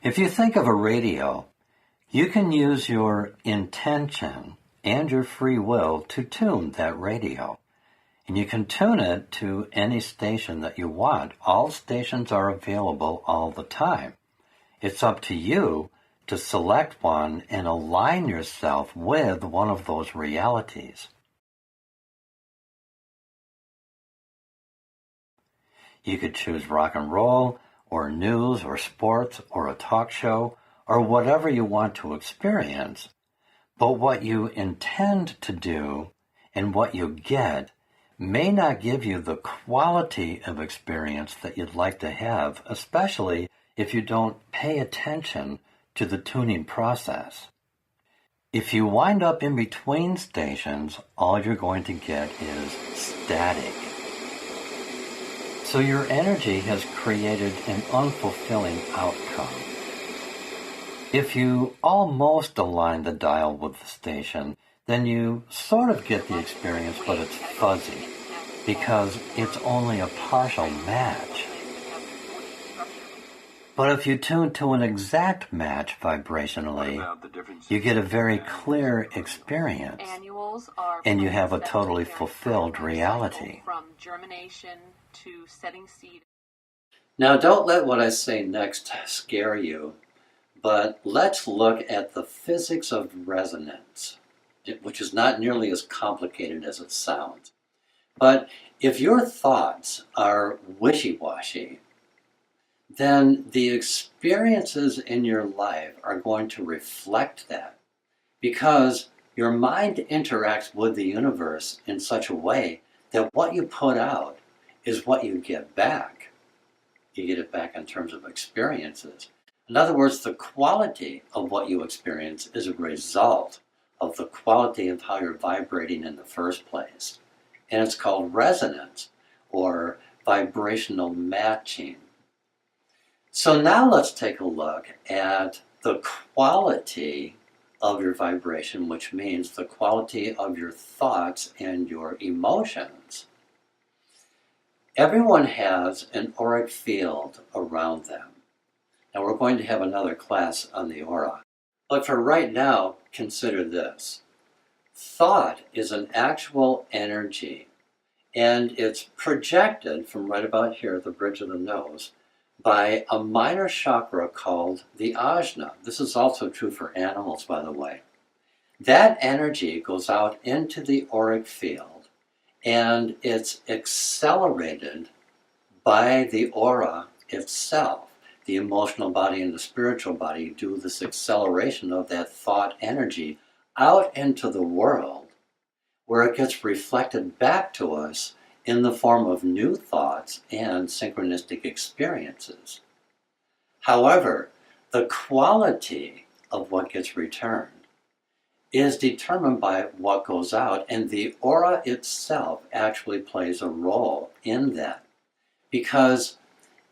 If you think of a radio, you can use your intention and your free will to tune that radio. And you can tune it to any station that you want. All stations are available all the time. It's up to you to select one and align yourself with one of those realities. You could choose rock and roll, or news, or sports, or a talk show, or whatever you want to experience. But what you intend to do and what you get may not give you the quality of experience that you'd like to have, especially if you don't pay attention to the tuning process. If you wind up in between stations, all you're going to get is static. So your energy has created an unfulfilling outcome. If you almost align the dial with the station, then you sort of get the experience, but it's fuzzy, because it's only a partial match. But if you tune to an exact match vibrationally, you get a very clear experience, and you have a totally fulfilled reality. From germination to setting seed. Now, don't let what I say next scare you, but let's look at the physics of resonance, which is not nearly as complicated as it sounds. But if your thoughts are wishy-washy, then the experiences in your life are going to reflect that, because your mind interacts with the universe in such a way that what you put out is what you get back. You get it back in terms of experiences. In other words, the quality of what you experience is a result of the quality of how you're vibrating in the first place. And it's called resonance, or vibrational matching. So now let's take a look at the quality of your vibration, which means the quality of your thoughts and your emotions. Everyone has an auric field around them. Now we're going to have another class on the aura. But for right now, consider this. Thought is an actual energy, and it's projected from right about here at the bridge of the nose by a minor chakra called the ajna. This is also true for animals, by the way. That energy goes out into the auric field, and it's accelerated by the aura itself. The emotional body and the spiritual body do this acceleration of that thought energy out into the world, where it gets reflected back to us in the form of new thoughts and synchronistic experiences. However, the quality of what gets returned is determined by what goes out, and the aura itself actually plays a role in that. Because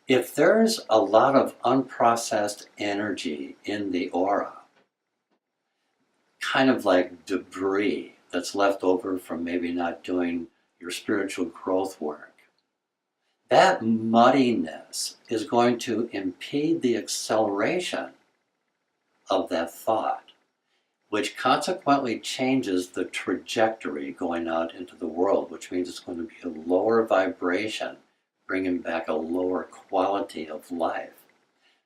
if there's a lot of unprocessed energy in the aura, kind of like debris that's left over from maybe not doing your spiritual growth work, that muddiness is going to impede the acceleration of that thought, which consequently changes the trajectory going out into the world, which means it's going to be a lower vibration, bringing back a lower quality of life.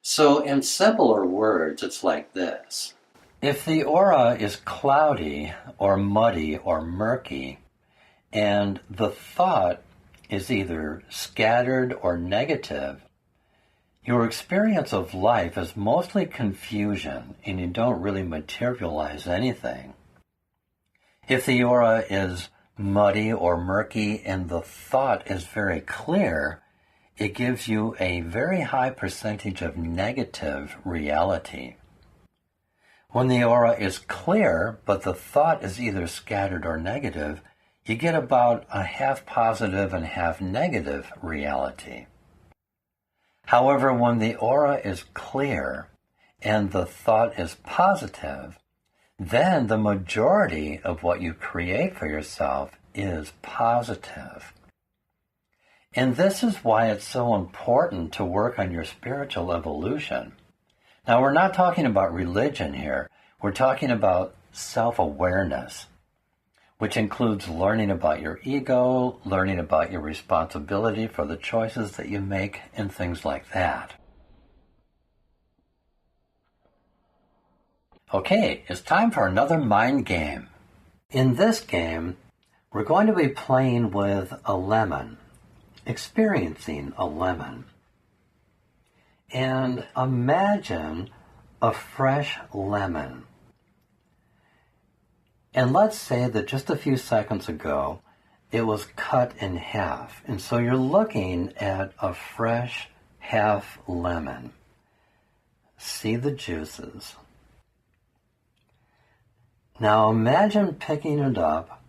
So in simpler words, it's like this. If the aura is cloudy or muddy or murky, and the thought is either scattered or negative, your experience of life is mostly confusion, and you don't really materialize anything. If the aura is muddy or murky and the thought is very clear, it gives you a very high percentage of negative reality. When the aura is clear, but the thought is either scattered or negative, you get about a half positive and half negative reality. However, when the aura is clear and the thought is positive, then the majority of what you create for yourself is positive. And this is why it's so important to work on your spiritual evolution. Now, we're not talking about religion here. We're talking about self-awareness, which includes learning about your ego, learning about your responsibility for the choices that you make, and things like that. Okay, it's time for another mind game. In this game, we're going to be playing with a lemon, experiencing a lemon. And imagine a fresh lemon. And let's say that just a few seconds ago, it was cut in half. And so you're looking at a fresh half lemon. See the juices. Now imagine picking it up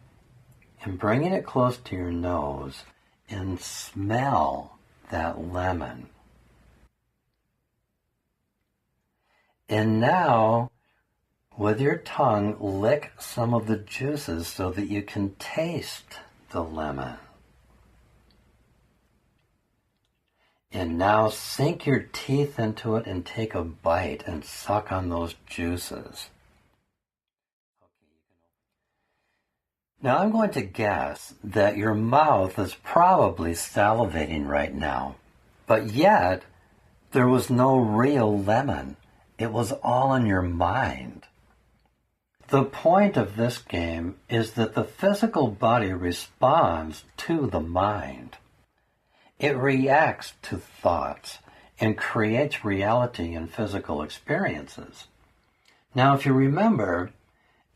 and bringing it close to your nose and smell that lemon. And now, with your tongue, lick some of the juices so that you can taste the lemon. And now sink your teeth into it and take a bite and suck on those juices. Now I'm going to guess that your mouth is probably salivating right now, but yet there was no real lemon. It was all in your mind. The point of this game is that the physical body responds to the mind. It reacts to thoughts and creates reality in physical experiences. Now, if you remember,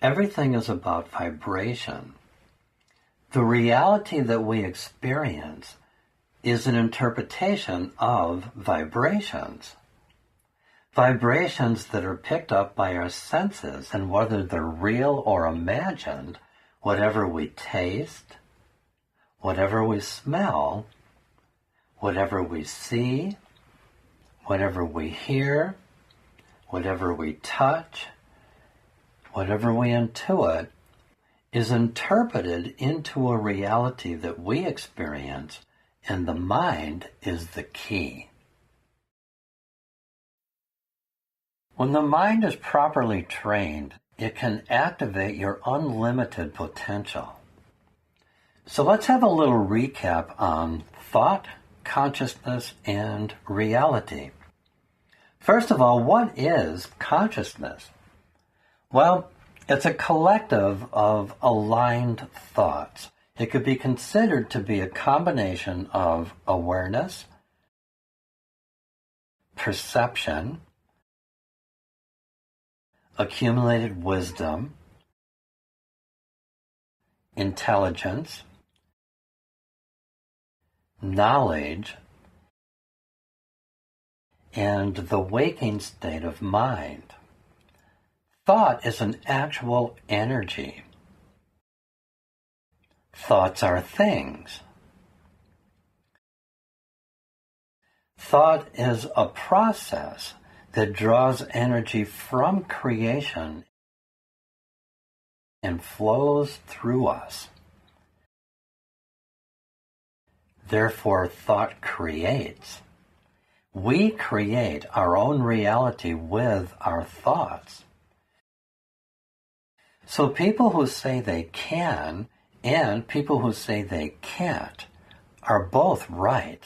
everything is about vibration. The reality that we experience is an interpretation of vibrations. Vibrations that are picked up by our senses, and whether they're real or imagined, whatever we taste, whatever we smell, whatever we see, whatever we hear, whatever we touch, whatever we intuit, is interpreted into a reality that we experience, and the mind is the key. When the mind is properly trained, it can activate your unlimited potential. So let's have a little recap on thought, consciousness, and reality. First of all, what is consciousness? Well, it's a collective of aligned thoughts. It could be considered to be a combination of awareness, perception, accumulated wisdom, intelligence, knowledge, and the waking state of mind. Thought is an actual energy. Thoughts are things. Thought is a process that draws energy from creation and flows through us. Therefore, thought creates. We create our own reality with our thoughts. So people who say they can and people who say they can't are both right.